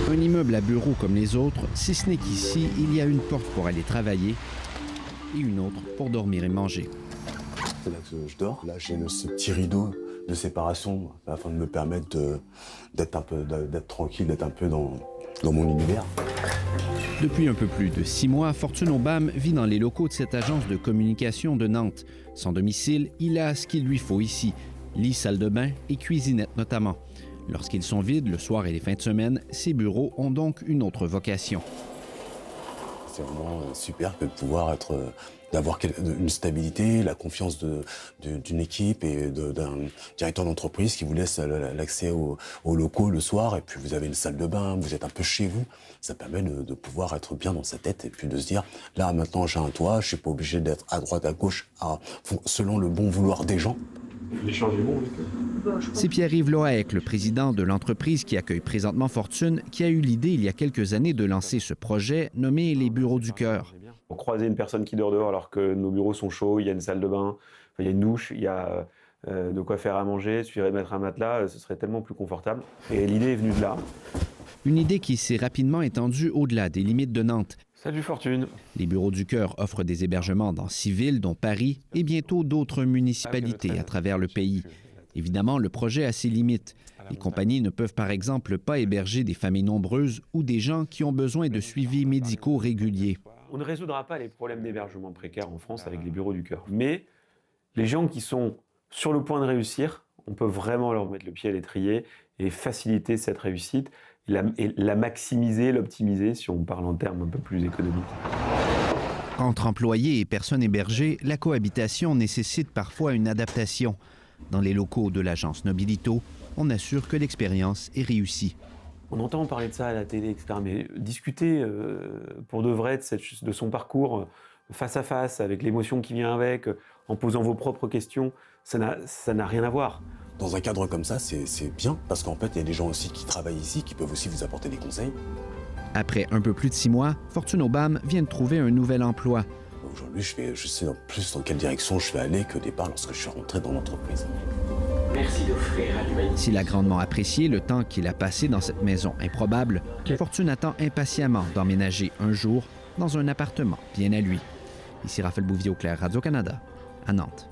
Un immeuble à bureaux comme les autres, si ce n'est qu'ici, il y a une porte pour aller travailler et une autre pour dormir et manger. C'est là que je dors. Là, j'ai ce petit rideau de séparation afin de me permettre d'être tranquille, d'être un peu dans mon univers. Depuis un peu plus de 6 mois, Fortune Aubame vit dans les locaux de cette agence de communication de Nantes. Sans domicile, il a ce qu'il lui faut ici, lit, salle de bain et cuisinette notamment. Lorsqu'ils sont vides, le soir et les fins de semaine, ces bureaux ont donc une autre vocation. C'est vraiment super de pouvoir d'avoir une stabilité, la confiance d'une équipe et d'un directeur d'entreprise qui vous laisse l'accès aux locaux le soir. Et puis vous avez une salle de bain, vous êtes un peu chez vous. Ça permet de pouvoir être bien dans sa tête et puis de se dire, là maintenant j'ai un toit, je suis pas obligé d'être à droite, à gauche, selon le bon vouloir des gens. L'échange est bon avec eux. C'est Pierre-Yves Loaec, le président de l'entreprise qui accueille présentement Fortune, qui a eu l'idée il y a quelques années de lancer ce projet nommé les Bureaux du Cœur. Pour croiser une personne qui dort dehors alors que nos bureaux sont chauds, il y a une salle de bain, il y a une douche, il y a de quoi faire à manger, il suffirait de mettre un matelas, ce serait tellement plus confortable. Et l'idée est venue de là. Une idée qui s'est rapidement étendue au-delà des limites de Nantes. Salut Fortune. Les Bureaux du Cœur offrent des hébergements dans 6 villes, dont Paris, et bientôt d'autres municipalités à travers le pays. Évidemment, le projet a ses limites. Les compagnies ne peuvent par exemple pas héberger des familles nombreuses ou des gens qui ont besoin de suivis médicaux réguliers. On ne résoudra pas les problèmes d'hébergement précaire en France avec les Bureaux du Cœur. Mais les gens qui sont sur le point de réussir, on peut vraiment leur mettre le pied à l'étrier et faciliter cette réussite, et la maximiser, l'optimiser, si on parle en termes un peu plus économiques. Entre employés et personnes hébergées, la cohabitation nécessite parfois une adaptation. Dans les locaux de l'agence Nobilito, on assure que l'expérience est réussie. On entend parler de ça à la télé, etc. Mais discuter pour de vrai de son parcours face à face, avec l'émotion qui vient avec, en posant vos propres questions, ça n'a rien à voir. Dans un cadre comme ça, c'est bien, parce qu'en fait, il y a des gens aussi qui travaillent ici, qui peuvent aussi vous apporter des conseils. Après un peu plus de 6 mois, Fortune Aubame vient de trouver un nouvel emploi. Aujourd'hui, je sais plus dans quelle direction je vais aller qu'au départ lorsque je suis rentré dans l'entreprise. Merci d'offrir à l'humanité. S'il a grandement apprécié le temps qu'il a passé dans cette maison improbable, Fortune attend impatiemment d'emménager un jour dans un appartement bien à lui. Ici Raphaël Bouvier-Auclair, Radio-Canada, à Nantes.